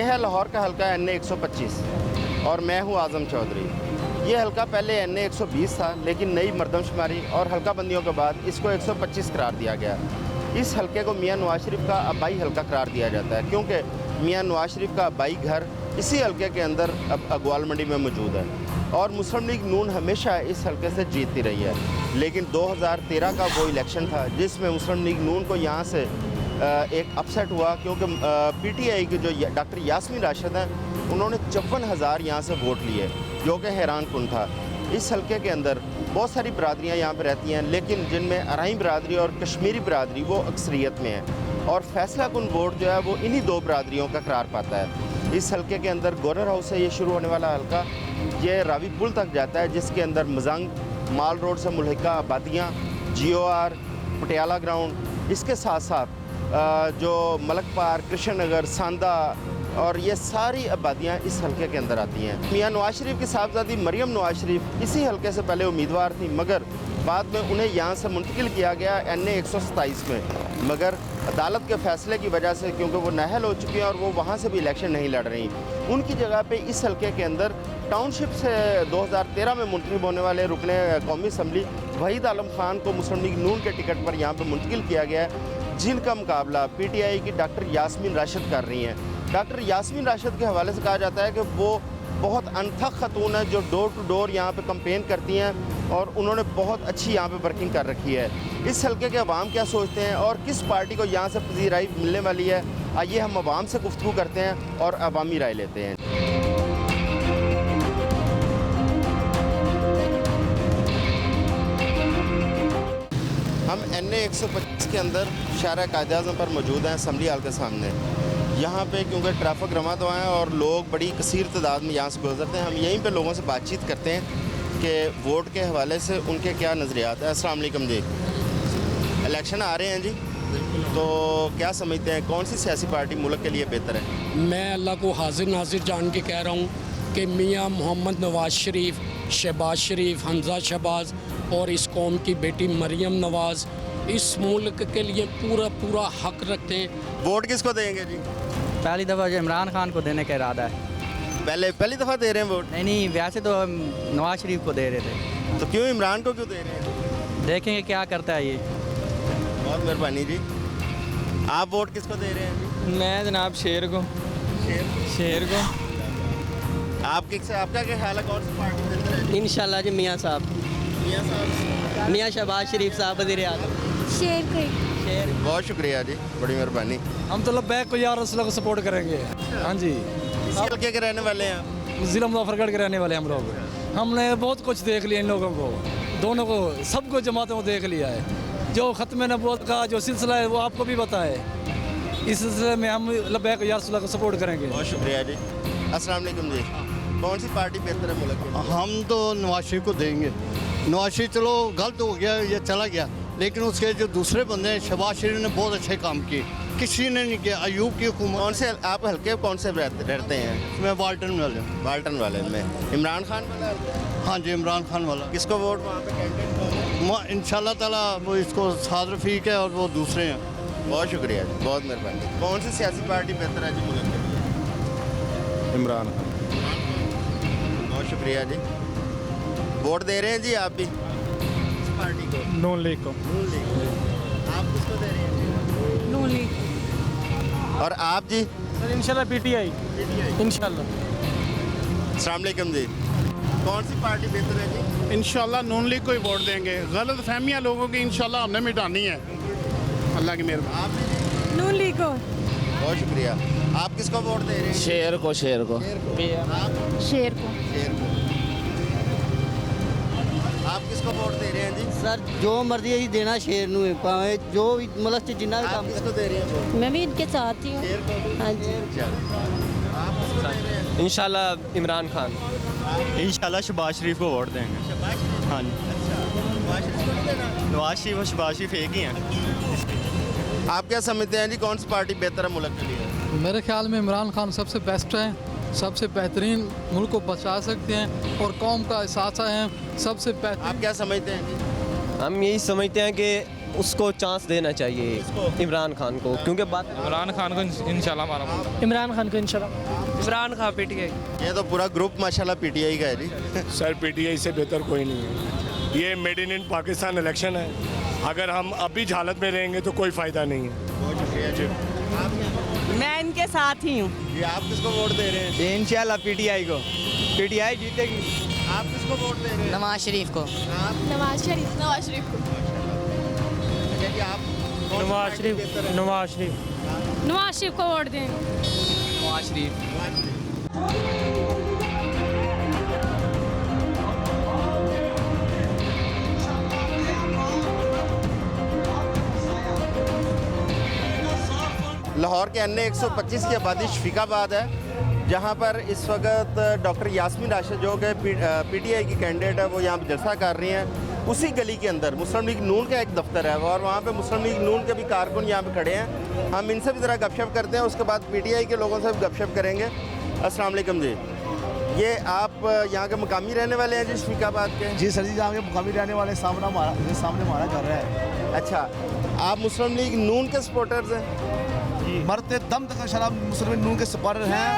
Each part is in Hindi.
यह है लाहौर का हल्का NA 125 और मैं हूं आज़म चौधरी। ये हल्का पहले NA 120 था, लेकिन नई मरदमशुमारी और हल्का बंदियों के बाद इसको 125 करार दिया गया। इस हल्के को मियां नवाज शरीफ का आबाई हल्का करार दिया जाता है, क्योंकि मियां नवाज शरीफ का आबाई घर इसी हल्के के अंदर अब अगवाल मंडी में मौजूद है और मुस्लिम लीग नून हमेशा इस हल्के से जीतती रही है। लेकिन 2013 का वो इलेक्शन था जिसमें मुस्लिम लीग नून को यहाँ से एक अपसेट हुआ, क्योंकि PTI के जो डॉक्टर यास्मीन राशिद हैं उन्होंने 54,000 यहाँ से वोट लिए, जो कि हैरान कुन था। इस हल्के के अंदर बहुत सारी बरादरियाँ यहाँ पर रहती हैं, लेकिन जिनमें अराई बरादरी और कश्मीरी बरादरी वो अक्सरियत में है और फैसला कुन वोट जो है वो इन्हीं दो बरादरियों का करार पाता है। इस हल्के के अंदर गवर्नर हाउस से ये शुरू होने वाला हल्का ये रावी पुल तक जाता है, जिसके अंदर मजंग, माल रोड से मुल्हिका आबादियाँ, GOR, पटियाला ग्राउंड, इसके साथ साथ जो मलक पार्क, कृष्ण नगर, सांदा और ये सारी आबादियाँ इस हल्के के अंदर आती हैं। मियां नवाज शरीफ की साहबजादी मरियम नवाज शरीफ इसी हल्के से पहले उम्मीदवार थी, मगर बाद में उन्हें यहाँ से मुंतकिल किया गया NA 127 में, मगर अदालत के फैसले की वजह से, क्योंकि वो नाअहल हो चुकी हैं और वो वहाँ से भी इलेक्शन नहीं लड़ रही, उनकी जगह पे इस हल्के के अंदर टाउनशिप से 2013 में मुंतखब होने वाले रुकने कौमी असम्बली वहीद आलम खान को मुस्लिम लीग नून के टिकट पर यहाँ पर मुंतकिल किया गया है, जिनका मुकाबला PTI की डॉक्टर यास्मीन राशिद कर रही हैं। डॉक्टर यास्मीन राशिद के हवाले से कहा जाता है कि वो बहुत अनथक खतून है जो डोर टू डोर यहाँ पे कंपेन करती हैं और उन्होंने बहुत अच्छी यहाँ पे वर्किंग कर रखी है। इस हल्के के अवाम क्या सोचते हैं और किस पार्टी को यहाँ से पजीराई मिलने वाली है, आइए हम अवाम से गुफ्तगू करते हैं और अवामी राय लेते हैं। हम NA 125 के अंदर शाहरा कायद-ए-आज़म पर मौजूद हैं, असम्बली हाल के सामने। यहाँ पे क्योंकि ट्रैफिक रमा तो है और लोग बड़ी कसीर तादाद में यहाँ से गुजरते हैं, हम यहीं पे लोगों से बातचीत करते हैं कि वोट के हवाले से उनके क्या नज़रियात हैं। अस्सलाम वालेकुम जी, इलेक्शन आ रहे हैं जी, तो क्या समझते हैं कौन सी सियासी पार्टी मुल्क के लिए बेहतर है? मैं अल्लाह को हाजिर नाजिर जान के कह रहा हूँ कि मियाँ मोहम्मद नवाज शरीफ, शहबाज शरीफ, हमजा शहबाज और इस कौम की बेटी मरियम नवाज़ इस मुल्क के लिए पूरा पूरा हक रखते हैं। वोट किसको देंगे जी? पहली दफ़ा जो इमरान खान को देने का इरादा है। पहली दफ़ा दे रहे हैं वोट? नहीं, वैसे तो हम नवाज शरीफ को दे रहे थे। तो क्यों इमरान को क्यों दे रहे हैं? देखेंगे क्या करता है ये। बहुत मेहरबानी जी। आप वोट किसको दे रहे हैं जी? मैं जनाब शेर को। शेर को। आपका क्या ख्याल है कौन सी पार्टी बेहतर है? इंशाल्लाह जी मियाँ साहब, मियाँ शहबाज शरीफ साहब वज़ीर आज़म। शेर को। शेर। बहुत शुक्रिया जी, बड़ी मेहरबानी। हम तो लब्बैक को यार रसूल को सपोर्ट करेंगे। हाँ जी, इस हल्के के रहने वाले हैं आप? ज़िला मुजफ्फरगढ़ के रहने वाले हम लोग। हमने बहुत कुछ देख लिया इन लोगों को, दोनों को, सबको जमातों को देख लिया है। जो ख़त्म नबूवत का जो सिलसिला है वो आपको भी पता है। इस सिलसिले में हम लब्बैक को यार रसूल को सपोर्ट करेंगे। बहुत शुक्रिया जी। अस्सलाम वालेकुम जी, कौन सी पार्टी बेहतर है मुल्क के? हम तो नवाज शरीफ को देंगे। नवाज शरीफ चलो गलत हो गया, ये चला गया, लेकिन उसके जो दूसरे बंदे हैं, शहबाज शरीफ ने बहुत अच्छे काम किए, किसी ने नहीं किया। अयूब की हुकूमत। कौन से आप हल्के कौन से रहते हैं? मैं वाल्टन वाले में इमरान खान वाला? हाँ जी, इमरान खान वाला। किसको वोट वहाँ पे कैंडिडेट? इंशाल्लाह ताला वो इसको साद रफीक है और वो दूसरे हैं। बहुत शुक्रिया जी, बहुत मेहरबानी। कौन सी सियासी पार्टी बेहतर है जी मुल्क के लिए? इमरान। बहुत शुक्रिया जी। वोट दे रहे हैं जी आप भी? किस पार्टी को? नून लीग को। नून लीग। आप किसको दे रहे हैं? नून लीग। और आप जी? सर इंशाल्लाह PTI। इंशाल्लाह। अस्सलाम वालेकुम जी, कौन सी पार्टी बेहतर है जी? इंशाल्लाह नून लीग को ही वोट देंगे। गलत फहमियाँ लोगों की इंशाल्लाह हमने मिटानी है, अल्लाह की मेहरबानी। आप भी? नून लीग को। बहुत शुक्रिया। आप किसको वोट दे रहे हैं? शेर को। शेर को। आप? शेर को। शेर को। आप किसको वोट दे रहे हैं जी? सर जो मर्जी है देना शेर नू है, भावे जो भी मतलब जिन्ना भी आप काम। किसको दे रहे हैं वोट? मैं भी इनके साथ ही हूँ। शेर को? हाँ जी। आप किसको दे रहे हैं? इंशाल्लाह इमरान खान। इंशाल्लाह शहबाज शरीफ को वोट देंगे। शहबाज शरीफ? हाँ जी। अच्छा, नवाज शरीफ को नहीं देना? नवाज शरीफ और शहबाज शरीफ एक ही हैं। आप क्या समझते हैं जी कौन सी पार्टी बेहतर है मुल्क के लिए? मेरे ख्याल में इमरान खान सबसे बेस्ट हैं, सबसे बेहतरीन, मुल्क को बचा सकते हैं और कौम का एहसास हैं सबसे बेहतरीन। आप क्या समझते हैं जी? हम यही समझते हैं कि उसको चांस देना चाहिए इमरान खान को, क्योंकि बात इमरान खान को इंशाल्लाह हमारा इमरान खान को इंशाल्लाह। इमरान खान पीटीआई। ये तो पूरा ग्रुप माशाल्लाह पीटीआई का है जी। सर पीटीआई से बेहतर कोई नहीं है। ये मेड इन पाकिस्तान इलेक्शन है, अगर हम अभी इस हालत में रहेंगे तो कोई फ़ायदा नहीं है। बहुत शुक्रिया जी। मैं इनके साथ ही हूँ। ये आप किसको वोट दे रहे हैं? इंशाल्लाह पीटीआई को, पीटीआई जीतेगी। आप किसको वोट दे रहे हैं? नवाज शरीफ को। आप? नवाज शरीफ को। अच्छा जी, आप कौन सी नवाज पार्टी शरीफ। बेहतर है? नवाज शरीफ। नवाज शरीफ को वोट देंगे। नवाज शरीफ। लाहौर के अन्य 125 की आबादी शफीकाबाद है, जहां पर इस वक्त डॉक्टर यास्मीन राशिद जो कि पीटीआई की कैंडिडेट है वो यहाँ पर जलसा कर रही हैं। उसी गली के अंदर मुस्लिम लीग नून का एक दफ्तर है और वहाँ पे मुस्लिम लीग नून के भी कारकुन यहाँ पे खड़े हैं। हम इनसे भी ज़रा गपशप करते हैं, उसके बाद पीटीआई के लोगों से भी गपशप करेंगे। अस्सलाम वालेकुम जी, ये आप यहाँ के मुकामी रहने वाले हैं जी शफीकाबाद के? जी सर जी, यहाँ के मुकामी रहने वाले सामने हमारा घर है। अच्छा, आप मुस्लिम लीग नून के सपोर्टर्स हैं? मरते दम तक शराब मुस्लिम नून के सपोर्टर हैं।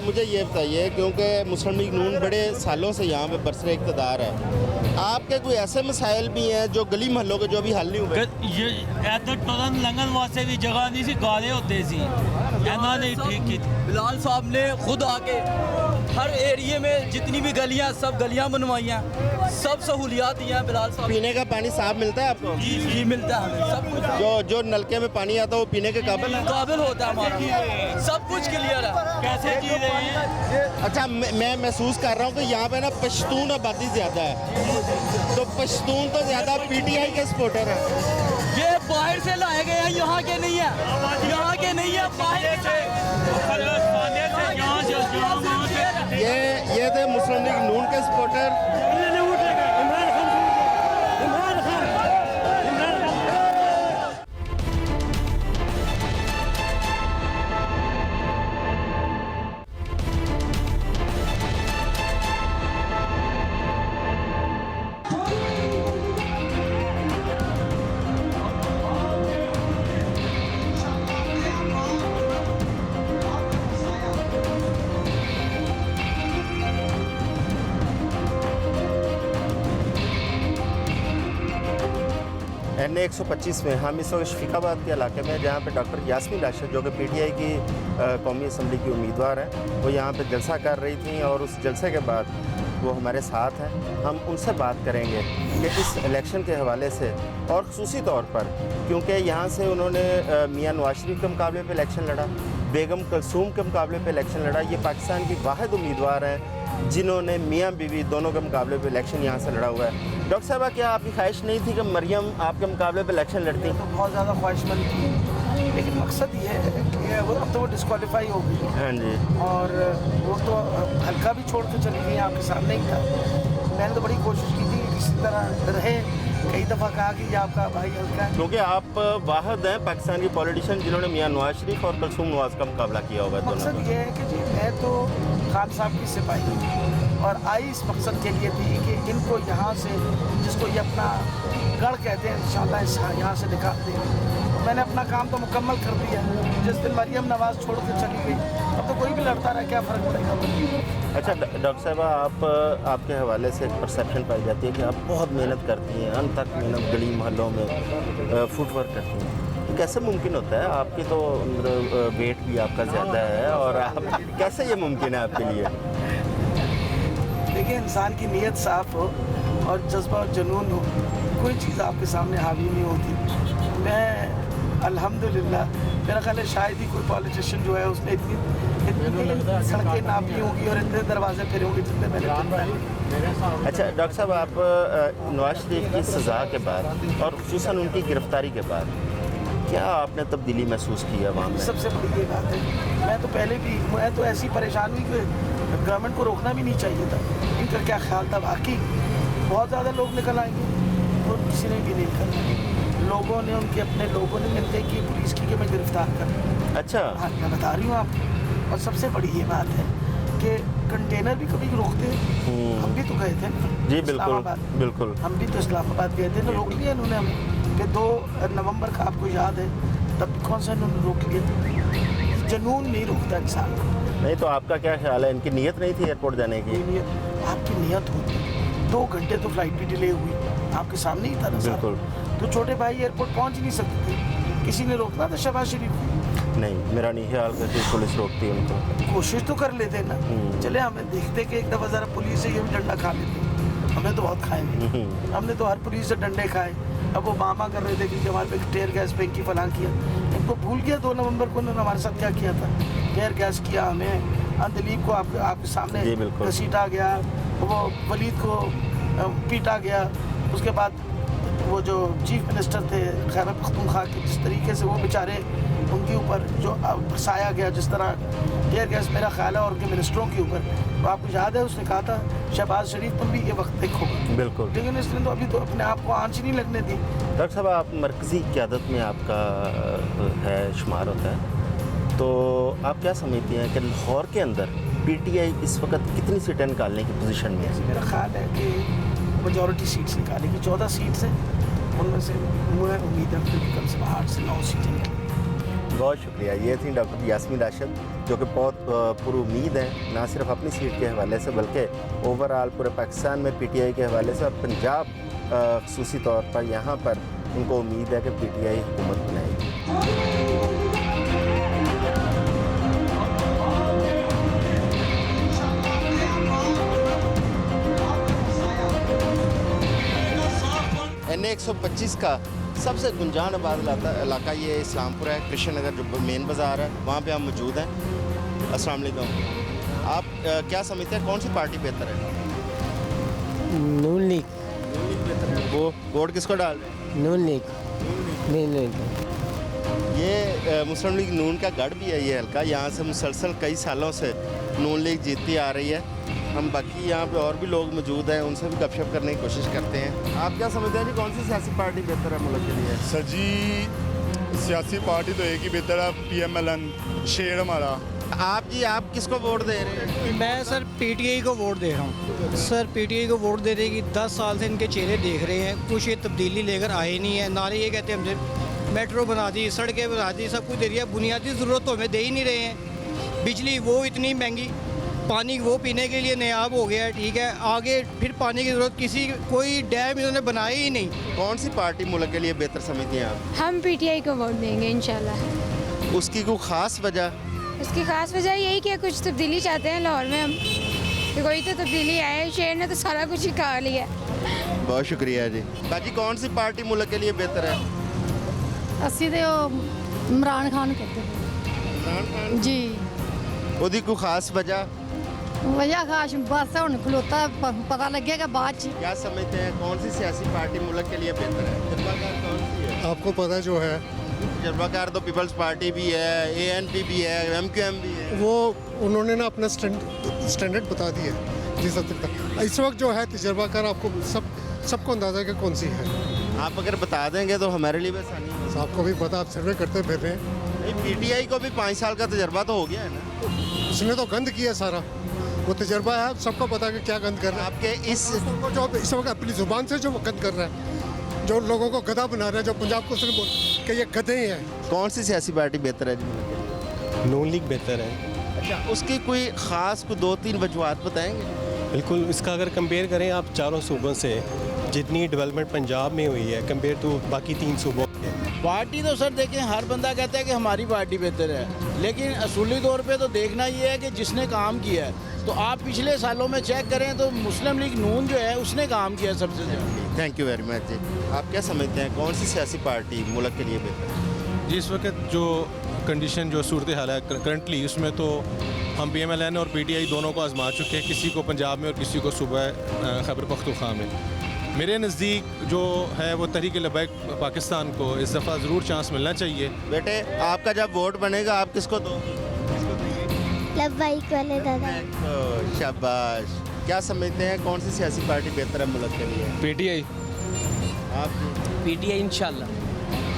मुझे ये बताइए क्योंकि मुस्लिम लीग नून बड़े सालों से यहाँ पे बरसरे इक़्तिदार है, आपके कोई ऐसे मसाइल भी हैं जो गली महलों के जो भी हल नहीं हुए? ये इधर टुरन लंघन वास्ते भी जगह नहीं सी, गाले होते सी, इन्होंने नहीं ठीक की। बिलाल साहब ने खुद आके हर एरिया में जितनी भी गलियां सब गलियां बनवाई हैं, सब सहूलियात दी हैं बिलाल साहब। पीने का पानी साफ मिलता है आपको? जी मिलता है हमें सब कुछ। जो नलके में पानी आता है वो पीने के काबिल है? काबिल होता है हमारा, सब कुछ क्लियर है। कैसे जी रहे हैं? अच्छा, मैं महसूस कर रहा हूँ कि यहाँ पे ना पश्तून आबादी ज़्यादा है, तो पश्तून तो ज़्यादा पीटीआई के सपोर्टर हैं। ये बाहर से लाए गए हैं, यहाँ के नहीं है, यहाँ के नहीं है, बाहर से। ये थे मुस्लिम लीग नून के सपोर्टर। NA 125 में हम इस वक्त शफीकाबाद के इलाके में, जहाँ पे डॉक्टर यास्मीन राशिद जो कि पीटीआई की कौमी असम्बली की उम्मीदवार हैं, वो यहाँ पे जलसा कर रही थी और उस जलसे के बाद वो हमारे साथ हैं। हम उनसे बात करेंगे कि इस इलेक्शन के हवाले से और ख़ुसूसी तौर पर क्योंकि यहाँ से उन्होंने मियाँ नवाज शरीफ के मुकाबले पर इलेक्शन लड़ा, बेगम कलसूम के मुकाबले पर इलेक्शन लड़ा। ये पाकिस्तान की वाहिद उम्मीदवार हैं जिन्होंने मियाँ बीवी दोनों के मुकाबले पे इलेक्शन यहाँ से लड़ा हुआ है। डॉक्टर साहबा, क्या आपकी ख्वाहिश नहीं थी कि मरियम आपके मुकाबले पे इलेक्शन लड़ती? तो बहुत ज़्यादा ख्वाहिशमंद थी, लेकिन मकसद ये है कि अब तो वो डिस्क्वालीफाई हो गई। हाँ जी। और वो तो हल्का भी छोड़ के चली गई, आपके सामने ही था। मैंने तो बड़ी कोशिश की थी किसी तरह रहे, कई दफ़ा कहा कि ये आपका भाई हल्का है, क्योंकि आप वाहिद हैं पाकिस्तान की पॉलिटिशियन जिन्होंने मियाँ नवाज शरीफ और कलसूम नवाज का मुकाबला किया होगा। मकसद ये है कि जी मैं तो खान साहब की सिपाही हूँ और आई इस मकसद के लिए थी कि इनको यहाँ से, जिसको ये अपना गढ़ कहते हैं, इंशाल्लाह यहाँ से निकाल देंगे। मैंने अपना काम तो मुकम्मल कर दिया। जिस दिन मरियम नवाज छोड़ के चली गई, अब तो कोई भी लड़ता रहा, क्या फ़र्क पड़ेगा। अच्छा डॉक्टर साहबा, आपके हवाले से एक परसेप्शन पाई जाती है कि आप बहुत मेहनत करती हैं, अंत तक मेहनत, गली मोहल्लों में फुटवर्क करती हैं। तो कैसे मुमकिन होता है? आपकी तो वेट भी आपका ज़्यादा है और आप कैसे ये मुमकिन है आपके लिए? देखिए, इंसान की नीयत साफ़ हो और जज्बा और जुनून हो, कोई चीज़ आपके सामने हावी नहीं होती। मैं अल्हम्दुलिल्लाह, मेरा ख्याल है शायद ही कोई पॉलिटिशियन जो है उसने इतनी सड़कें नापी होंगी और इतने दरवाजे फिरे होंगे जितने मैंने। अच्छा डॉक्टर साहब, आप नवाज शरीफ की सज़ा के बाद और ख़ुसूसन उनकी गिरफ़्तारी के बाद क्या आपने तब्दीली महसूस की है वहाँ में? सबसे बड़ी ये बात है, मैं तो पहले भी, मैं तो ऐसी परेशान हुई कि गवर्नमेंट को रोकना भी नहीं चाहिए था। इनका क्या ख्याल था? बाकी बहुत ज़्यादा लोग निकल आएंगे और किसी ने भी नहीं निकलना। लोगों ने, उनके अपने लोगों ने मिलते कि पुलिस की कि मैं गिरफ्तार कर। अच्छा। हाँ, मैं बता रही हूँ आपको। और सबसे बड़ी ये बात है कि कंटेनर भी कभी रोकते हैं। हम भी तो गए थे ना जी बिल्कुल इस्लामाबाद। बिल्कुल। हम भी तो इस्लामाबाद गए थे ना, रोक लिया इन्होंने हमें कि 2 नवंबर का आपको याद है, तब कौन सा इन्होंने रोक लिया। जुनून नहीं रोकता इंसान को। नहीं तो आपका क्या ख्याल है, इनकी नीयत नहीं थी एयरपोर्ट जाने की? आपकी नियत होती, 2 घंटे तो फ्लाइट भी डिले हुई, आपके सामने ही था ना सारा। बिल्कुल। तो छोटे भाई एयरपोर्ट पहुंच ही नहीं सकते थे, किसी ने रोकना था शहबाज शरीफ को? नहीं, मेरा नहीं ख्याल कि पुलिस रोकती है उनको। कोशिश तो कर लेते ना। चले हमें देखते कि एक दफ़ा ज़रा पुलिस से ये भी डंडा खा लेते, हमें तो बहुत खाएंगे। हमने तो हर पुलिस से डंडे खाए। अब वो मामा कर रहे थे कि हमारे पे टेयर गैस फेंकी फलां किया, इनको भूल गया 2 नवंबर को उन्होंने हमारे साथ क्या किया था। टेयर गैस किया हमें, अंदलीब को आपके सामने घसीटा गया, वो वलीद को पीटा गया। उसके बाद वो जो चीफ मिनिस्टर थे खैबर पख्तूनख्वा के, जिस तरीके से वो बेचारे उनके ऊपर जो फंसाया गया, जिस तरह टेयर गैस मेरा ख्याल है और उनके मिनिस्टरों के ऊपर, तो आपको याद है उसने कहा था शहबाज शरीफ तुम भी ये वक्त देखो। बिल्कुल। लेकिन इसने तो अभी तो अपने आप को आंच नहीं लगने दी। डॉक्टर साहब, आप मरकज़ी क़यादत में आपका है शुमार होता है, तो आप क्या समझती हैं कि लाहौर के अंदर पीटीआई इस वक्त कितनी सीटें निकालने की पोजीशन में है? मेरा ख्याल है कि मेजॉरिटी सीट्स निकालेगी, 14 सीट्स हैं, उनमें से मुझे उम्मीद है कि कम से कम 8 से 9 सीटें निकलेंगी। बहुत शुक्रिया। ये थी डॉक्टर यास्मीन राशिद, जो कि बहुत पुरुमीद हैं, ना सिर्फ अपनी सीट के हवाले से बल्कि ओवरऑल पूरे पाकिस्तान में पीटीआई के हवाले से, और पंजाब ख़ुसूसी तौर पर यहाँ पर उनको उम्मीद है कि पीटीआई हुकूमत बनाएगी। NA 125 का सबसे गुंजान आबाद इलाका ये इस्लामपुर है, कृष्ण नगर जो मेन बाज़ार है, वहाँ पे हम मौजूद हैं। अस्सलाम वालेकुम। आप क्या समझते हैं कौन सी पार्टी बेहतर है? नून लीग। नून लीग बेहतर है। वो वोट किसको डाल रहे हैं? नून लीग। ये मुस्लिम लीग नून का गढ़ भी है ये हल्का, यहाँ से मुसलसल कई सालों से नून लीग जीतती आ रही है। हम बाकी यहाँ पे और भी लोग मौजूद हैं, उनसे भी गपशप करने की कोशिश करते हैं। आप क्या समझते हैं जी, कौन सी सियासी पार्टी बेहतर है मुल्क के लिए? सर जी, सियासी पार्टी तो एक ही बेहतर है, PMLN शेर हमारा। आप जी, आप किसको वोट दे रहे हैं? मैं सर पीटीआई को वोट दे रहा हूँ। सर पीटीआई को वोट दे रहे कि 10 साल से इनके चेहरे देख रहे हैं, कुछ ये तब्दीली लेकर आए नहीं है। नारे ये कहते हैं हमसे मेट्रो बना दी, सड़कें बना दी, सब कुछ दे दिया, बुनियादी ज़रूरत तो हमें दे ही नहीं रहे हैं। बिजली वो इतनी महंगी, पानी वो पीने के लिए नायाब हो गया है, ठीक है, आगे फिर पानी की ज़रूरत किसी कोई डैम इन्होंने बनाए ही नहीं। कौन सी पार्टी मुल्क के लिए बेहतर समझती हैं आप? हम पीटीआई को वोट देंगे इंशाल्लाह। उसकी कोई ख़ास वजह? उसकी खास वजह यही कि कुछ तब्दीली चाहते हैं लाहौर में हम, कि कोई तो तब्दीली आए। शेर ने तो सारा कुछ ही खा लिया। बहुत शुक्रिया जी। बाजी, कौन सी पार्टी मुल्क के लिए बेहतर है? ਅਸੀਂ ਤੇ ਉਹ इमरान खान कहते हैं जी। ਉਹਦੀ ਕੋਈ खास वजह? वजह खास बस हुन खलोता पता लगेगा बाद च। क्या समझते हैं कौन सी सियासी पार्टी मुल्क के लिए बेहतर है? तजर्बाकार कौन सी है? आपको पता जो है, तजर्बाकार तो पीपल्स पार्टी भी है, ANP भी है, MQM भी है। वो उन्होंने ना अपना स्टैंडर्ड बता दिया जिस हद तक। इस वक्त जो है तजर्बाकार आपको सबको अंदाज़ा है कि कौन सी है। आप अगर बता देंगे तो हमारे लिए भी आसानी है। आपको भी पता, आप सर्वे करते फिर रहे हैं। नहीं, PTI को भी 5 साल का तजर्बा तो हो गया है ना। उसने तो गंद किया सारा, वो तजर्बा है, सबको पता है कि क्या गंद कर रहा है। आपके इस जो इस वक्त अपनी ज़ुबान से जो गंद कर रहा है, जो लोगों को गधा बना रहा है, जो पंजाब को उसने बोल कि ये गधे ही हैं। कौन सी सियासी पार्टी बेहतर है जी? नून लीग बेहतर है। अच्छा, उसकी कोई ख़ास कोई 2-3 वजूहत बताएंगे? बिल्कुल, इसका अगर कंपेयर करें आप चारों सूबों से, जितनी डेवलपमेंट पंजाब में हुई है कंपेयर टू बाकी 3 सूबों में। पार्टी तो सर देखें, हर बंदा कहता है कि हमारी पार्टी बेहतर है, लेकिन असूली तौर पे तो देखना ये है कि जिसने काम किया है। तो आप पिछले सालों में चेक करें तो मुस्लिम लीग नून जो है उसने काम किया सबसे ज़्यादा। थैंक यू वेरी मच जी। आप क्या समझते हैं कौन सी सियासी पार्टी मुल्क के लिए बेहतर है? जिस वक्त जो कंडीशन जो सूरत हाल है करंटली, उसमें तो हम PMLN और PTI दोनों को आजमा चुके हैं, किसी को पंजाब में और किसी को सूबा खैबर पख्तूनख्वा में। मेरे नज़दीक जो है वो तहरीक लबैक पाकिस्तान को इस दफ़ा ज़रूर चांस मिलना चाहिए। बेटे, आपका जब वोट बनेगा आप किसको दो? लब्बाइक वाले दादा। शाबाश। क्या समझते हैं कौन सी सियासी पार्टी बेहतर है मुल्क के लिए? PTI। आप? PTI इंशाल्लाह।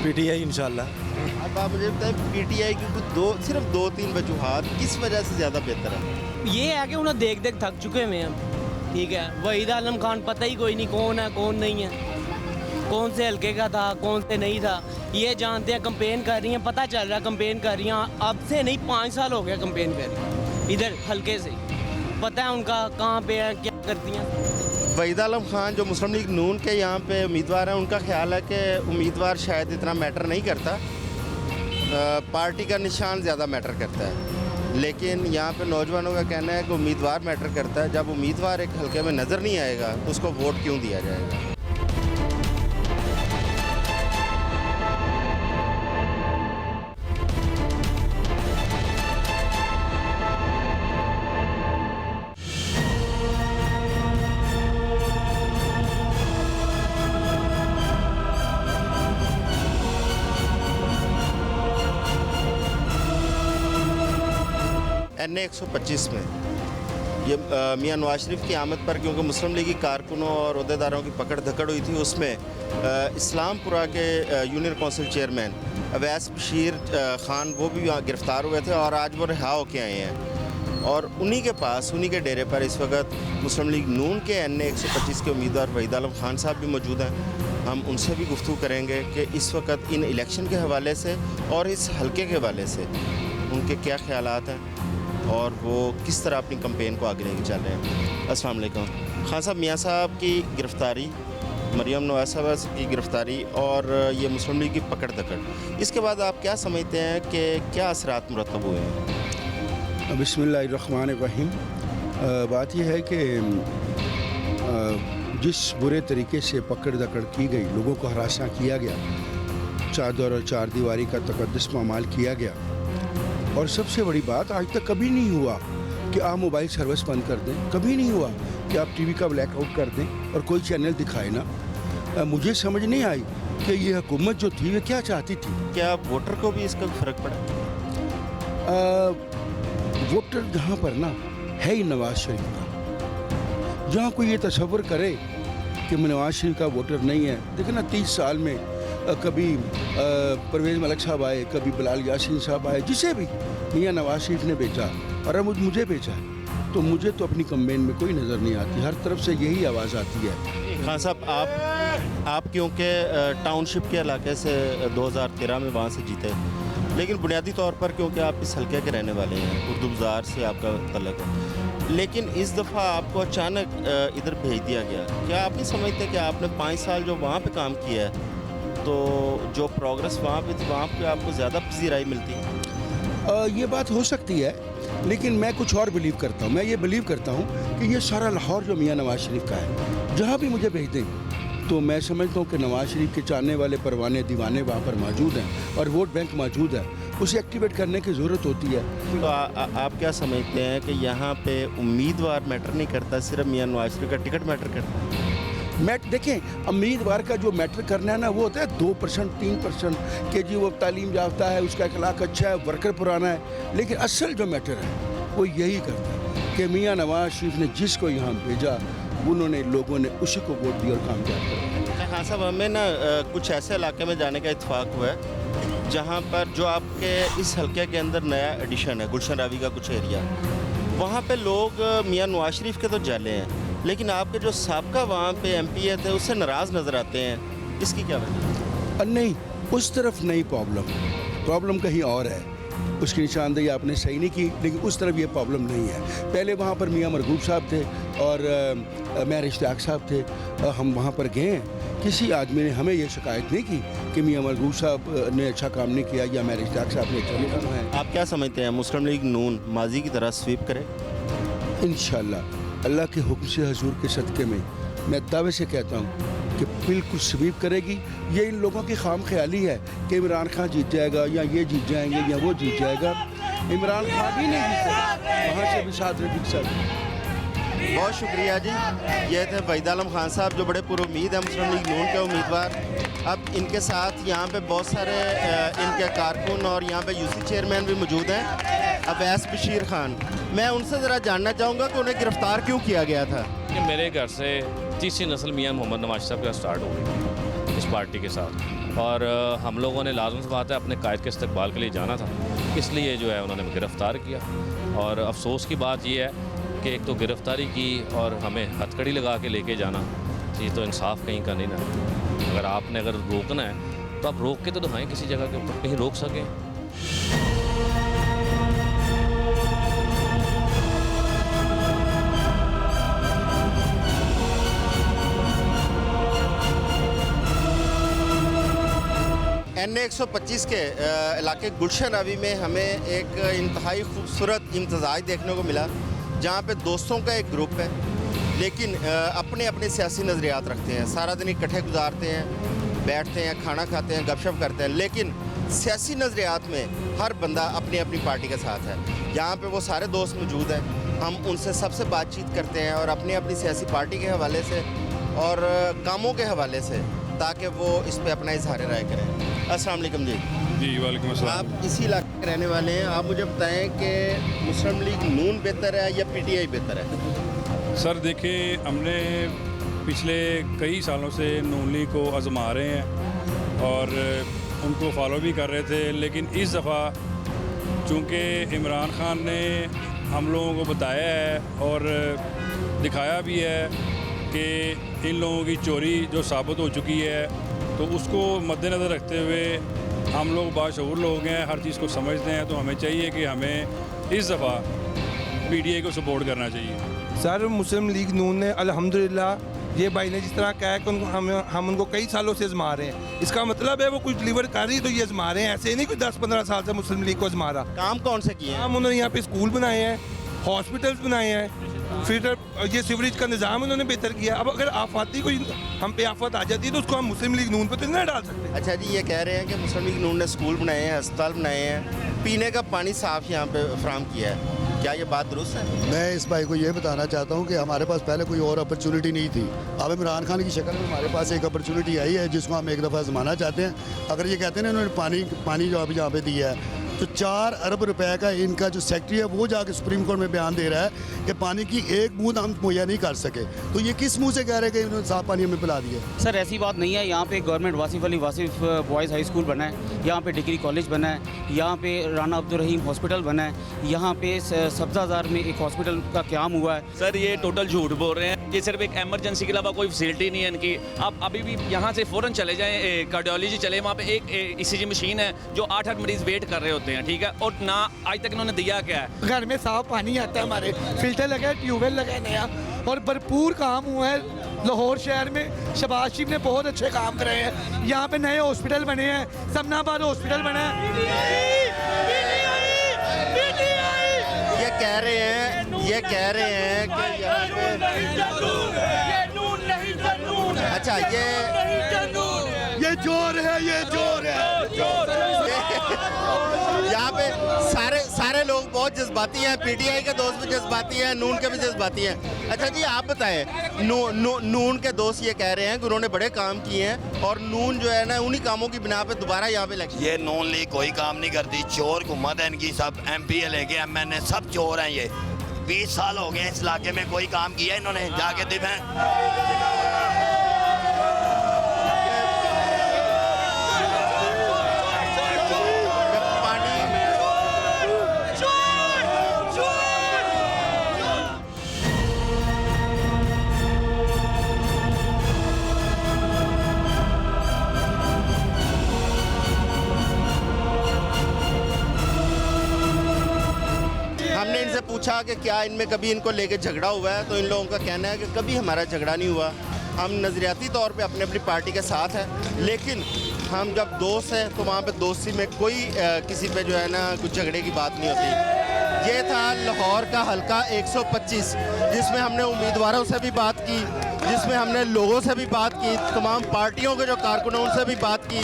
PTI इंशाल्लाह। अब आप मुझे बताएं, PTI की कुछ सिर्फ 2-3 वजूहात किस वजह से ज़्यादा बेहतर है? ये है कि उन्हें देख देख थक चुके हुए हैं, ठीक है। वहीद आलम खान पता ही कोई नहीं कौन है कौन नहीं है, कौन से हल्के का था कौन से नहीं था, ये जानते हैं। कंपेन कर रही हैं, पता चल रहा है कंपेन कर रही हैं, अब से नहीं 5 साल हो गया कंपेन कर रही हैं इधर हल्के से, पता है उनका कहाँ पे है क्या करती हैं। वहीद आलम खान जो मुस्लिम लीग नून के यहाँ पे उम्मीदवार हैं, उनका ख्याल है कि उम्मीदवार शायद इतना मैटर नहीं करता, पार्टी का निशान ज़्यादा मैटर करता है। लेकिन यहाँ पे नौजवानों का कहना है कि उम्मीदवार मैटर करता है। जब उम्मीदवार एक हल्के में नज़र नहीं आएगा तो उसको वोट क्यों दिया जाएगा। NA 125 में ये मियां नवाज शरीफ की आमद पर क्योंकि मुस्लिम लीगी कारकुनों और अहदेदारों की पकड़ धकड़ हुई थी, उसमें इस्लामपुरा के union council chairman Awais Bashir Khan वो भी गिरफ़्तार हुए थे और आज वो रिहा होके आए हैं। और उन्हीं के पास, उन्हीं के डेरे पर इस वक्त मुस्लिम लीग नून के NA 125 के उम्मीदवार वहीद आलम खान साहब भी मौजूद हैं। हम उनसे भी गुफ्तगू करेंगे कि इस वक्त इन इलेक्शन के हवाले से और इस हल्के के हवाले से उनके क्या ख्यालात हैं और वो किस तरह अपनी कैंपेन को आगे लेके चल रहे हैं। अस्सलाम वालेकुम खान साहब, मियां साहब की गिरफ़्तारी, मरियम नवाज साहब की गिरफ़्तारी और ये मुस्लिम लीग की पकड़ दकड़, इसके बाद आप क्या समझते हैं कि क्या असरात मुरतब हुए हैं? बिस्मिल्लाहिर्रहमानिर्रहीम। बात यह है कि जिस बुरे तरीके से पकड़ दकड़ की गई, लोगों को हरासा किया गया, चादर और चार दीवारी का तकद्दुस पामाल किया गया, और सबसे बड़ी बात आज तक कभी नहीं हुआ कि आप मोबाइल सर्विस बंद कर दें, कभी नहीं हुआ कि आप टीवी का ब्लैकआउट कर दें और कोई चैनल दिखाए ना। मुझे समझ नहीं आई कि ये हुकूमत जो थी वे क्या चाहती थी। क्या वोटर को भी इसका फ़र्क पड़ा? वोटर जहाँ पर ना है ही नवाज शरीफ का, जहाँ कोई ये तसव्वुर करे कि नवाज शरीफ का वोटर नहीं है। देखिए ना, 30 साल में कभी परवेज़ मलिक साहब आए, कभी बिलाल यासीन साहब आए, जिसे भी मियां नवाज शरीफ ने बेचा और अब मुझे बेचा है, तो मुझे तो अपनी कैंपेन में कोई नज़र नहीं आती। हर तरफ से यही आवाज़ आती है। खान साहब, आप क्योंकि टाउनशिप के इलाके से 2013 में वहाँ से जीते, लेकिन बुनियादी तौर पर क्योंकि आप इस हल्के के रहने वाले हैं, उर्दू बाज़ार से आपका तल्लुक़ है, लेकिन इस दफ़ा आपको अचानक इधर भेज दिया गया। क्या आप नहीं समझते कि आपने 5 साल जो वहाँ पे काम किया है, तो जो प्रोग्रेस वहाँ पे थी, वहाँ पे आपको ज़्यादा पजीराई मिलती है? ये बात हो सकती है, लेकिन मैं कुछ और बिलीव करता हूँ। मैं ये बिलीव करता हूँ कि ये सारा लाहौर जो मियां नवाज शरीफ का है, जहाँ भी मुझे भेज दें, तो मैं समझता हूँ कि नवाज शरीफ के चाहने वाले परवाने दीवाने वहाँ पर मौजूद हैं और वोट बैंक मौजूद है, उसे एक्टिवेट करने की ज़रूरत होती है। तो आप क्या समझते हैं कि यहाँ पे उम्मीदवार मैटर नहीं करता, सिर्फ मियां नवाज शरीफ का टिकट मैटर करता है? देखें, उम्मीदवार का जो मैटर करना है ना, वो होता है 2% 3% कि जी वो तालीम याफ्ता है, उसका अखलाक अच्छा है, वर्कर पुराना है, लेकिन असल जो मैटर है वो यही करता है कि मियां नवाज शरीफ ने जिसको यहाँ भेजा, उन्होंने लोगों ने उसी को वोट दिया और कामयाब किया। हाँ साहब, हमें ना कुछ ऐसे इलाके में जाने का इत्तेफाक हुआ है जहाँ पर जो आपके इस हल्के के अंदर नया एडिशन है, गुलशन रावी का कुछ एरिया, वहाँ पे लोग मियां नवाज शरीफ के तो जाले हैं, लेकिन आपके जो साबका वहाँ पे MP थे उससे नाराज़ नज़र आते हैं। इसकी क्या वजह? नहीं, उस तरफ नहीं, प्रॉब्लम कहीं और है। उसकी निशानदेही आपने सही नहीं की, लेकिन उस तरफ ये प्रॉब्लम नहीं है। पहले वहाँ पर मियां मरगूब साहब थे और मैं इश्तियाक साहब थे, हम वहाँ पर गए, किसी आदमी ने हमें ये शिकायत नहीं की कि मियां मरगूब साहब ने अच्छा काम नहीं किया या मैं इश्तियाक साहब ने अच्छा नहीं काम है। आप क्या समझते हैं, मुस्लिम लीग नून माजी की तरह स्वीप करे? इंशाअल्लाह अल्लाह के हुक्म से, हजूर के सदक़े में मैं दावे से कहता हूँ कि बिल्कुल स्वीप करेगी। ये इन लोगों की खाम ख्याली है कि इमरान खान जीत जाएगा या ये जीत जाएंगे या वो जीत जाएगा। इमरान खान भी नहीं जीते, वहाँ से भी 7 रफीक साहब। बहुत शुक्रिया जी। ये थे वहीद आलम खान साहब जो बड़े पुरुमीद हैं मुस्लिम लीग नून के उम्मीदवार। अब इनके साथ यहाँ पे बहुत सारे इनके कारकुन और यहाँ पे UC चेयरमैन भी मौजूद हैं, अवैस बशीर खान। मैं उनसे ज़रा जानना चाहूँगा कि उन्हें गिरफ़्तार क्यों किया गया था? कि मेरे घर से तीसरी नस्ल मियां मोहम्मद नवाज साहब का स्टार्ट हो गई इस पार्टी के साथ, और हम लोगों ने लाजम से बात है अपने कायद के इस्तकबाल के लिए जाना था, इसलिए जो है उन्होंने गिरफ़्तार किया। और अफसोस की बात यह है कि एक तो गिरफ़्तारी की और हमें हथकड़ी लगा के लेके जाना, ये तो इंसाफ कहीं का नहीं ना। अगर रोकना है तो आप रोक के तो दिखाएं, किसी जगह के ऊपर कहीं रोक सकें। NA 125 के इलाके गुलशन अभी में हमें एक इंतहाई खूबसूरत इम्तजाज देखने को मिला, जहाँ पे दोस्तों का एक ग्रुप है, लेकिन अपने अपने सियासी नज़रियात रखते हैं, सारा दिन इकट्ठे गुजारते हैं, बैठते हैं, खाना खाते हैं, गपशप करते हैं, लेकिन सियासी नज़रियात में हर बंदा अपनी अपनी पार्टी के साथ है। यहाँ पे वो सारे दोस्त मौजूद हैं, हम उनसे सबसे बातचीत करते हैं और अपनी अपनी सियासी पार्टी के हवाले से और कामों के हवाले से, ताकि वो इस पर अपना इजहार राय करें। अस्सलाम वालेकुम जी। जी वालेकुम अस्सलाम। आप इसी इलाके के रहने वाले हैं, आप मुझे बताएं कि मुस्लिम लीग नून बेहतर है या PTI बेहतर है? सर देखिए, हमने पिछले कई सालों से नून लीग को आजमा रहे हैं और उनको फॉलो भी कर रहे थे, लेकिन इस दफ़ा चूँकि इमरान खान ने हम लोगों को बताया है और दिखाया भी है कि इन लोगों की चोरी जो साबित हो चुकी है, तो उसको मद्देनज़र रखते हुए हम लोग बाशऊर लोग हैं, हर चीज़ को समझते हैं, तो हमें चाहिए कि हमें इस दफ़ा PTI को सपोर्ट करना चाहिए। सर मुस्लिम लीग नून ने अल्हम्दुलिल्लाह ये भाई ने जिस तरह कहा है कि हम उनको कई सालों से आजमा रहे हैं, इसका मतलब है वो कुछ डिलीवर कर रही तो ये आजमा रहे हैं, ऐसे नहीं कोई 10-15 साल से मुस्लिम लीग को आजमा रहा। काम कौन से किए? काम उन्होंने यहाँ पे स्कूल बनाए हैं, हॉस्पिटल्स बनाए हैं, फिर ये सीवरेज का निज़ाम उन्होंने बेहतर किया। अब अगर आफाती कोई हम पे आफत आ जाती है तो उसको हम मुस्लिम लीग नून पे तो नहीं डाल सकते। अच्छा जी, ये कह रहे हैं कि मुस्लिम लीग नून ने स्कूल बनाए हैं, अस्पताल बनाए हैं, पीने का पानी साफ़ यहाँ पे फराहम किया है, क्या ये बात दुरुस्त है? मैं इस भाई को ये बताना चाहता हूँ कि हमारे पास पहले कोई और अपॉर्चुनिटी नहीं थी। अब इमरान खान की शक्ल में हमारे पास एक अपॉर्चुनिटी आई है जिसको हम एक दफ़ा आजमाना चाहते हैं। अगर ये कहते हैं ना इन्होंने पानी जो अभी यहाँ पे दिया है, तो 4 अरब रुपए का इनका जो सेक्रेटरी है वो जाके सुप्रीम कोर्ट में बयान दे रहा है कि पानी की एक बूंद हम मुहैया नहीं कर सके, तो ये किस मुंह से कह रहे हैं कि इन्होंने साफ पानी हमें पिला दिया? सर ऐसी बात नहीं है, यहाँ पे government Wasif Ali Wasif boys high school बना है, यहाँ पे डिग्री कॉलेज बना है, यहाँ पे राना अब्दुल रहीम हॉस्पिटल बना है, यहाँ पे सब्ज़ाजार में एक हॉस्पिटल का क़याम हुआ है। सर ये टोटल झूठ बोल रहे हैं, ये सिर्फ एक एमरजेंसी के अलावा कोई फैसिलिटी नहीं है इनकी। आप अभी भी यहाँ से फ़ौरन चले जाएँ, कार्डियोलॉजी चले, वहाँ पे एक ECG मशीन है जो 8 मरीज़ वेट कर रहे होते हैं, ठीक है, और ना आज तक इन्होंने दिया क्या है। घर में साफ पानी आता है, हमारे फिल्टर लगा है, ट्यूबवेल लगा है नया, और भरपूर काम हुआ है। लाहौर शहर में शहबाज शरीफ ने बहुत अच्छे काम करे हैं, यहाँ पे नए हॉस्पिटल बने हैं, समनाबाद हॉस्पिटल बना है। ये कह रहे हैं कि यहाँ पे अच्छा ये जोर है यहाँ पे सारे लोग बहुत जज्बाती हैं, PTI के दोस्त भी जज्बाती हैं, नून के भी जज्बाती हैं। अच्छा जी, आप बताएं, नून के दोस्त ये कह रहे हैं कि उन्होंने बड़े काम किए हैं और नून जो है ना उन्हीं कामों की बिना पे दोबारा यहाँ पे इलेक्शन। ये नून लीग कोई काम नहीं करती, चोर हुकूमत है इनकी, सब MP लेके MNA सब चोर हैं। ये 20 साल हो गए इस इलाके में, कोई काम किया इन्होंने? जाके दिखाएं। हमने इनसे पूछा कि क्या इनमें कभी इनको लेके झगड़ा हुआ है, तो इन लोगों का कहना है कि कभी हमारा झगड़ा नहीं हुआ, हम नज़रियाती तौर पे अपनी अपनी पार्टी के साथ हैं, लेकिन हम जब दोस्त हैं तो वहाँ पे दोस्ती में कोई किसी पे जो है ना कुछ झगड़े की बात नहीं होती। ये था लाहौर का हल्का 125, जिसमें हमने उम्मीदवारों से भी बात की, जिसमें हमने लोगों से भी बात की, तमाम पार्टियों के जो कारकुन हैं उनसे भी बात की,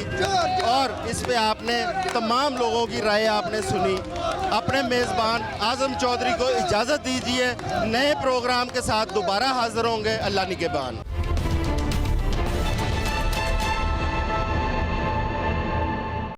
और इस पे आपने तमाम लोगों की राय आपने सुनी। अपने मेज़बान आज़म चौधरी को इजाज़त दीजिए, नए प्रोग्राम के साथ दोबारा हाज़िर होंगे। अल्लाह निगहबान।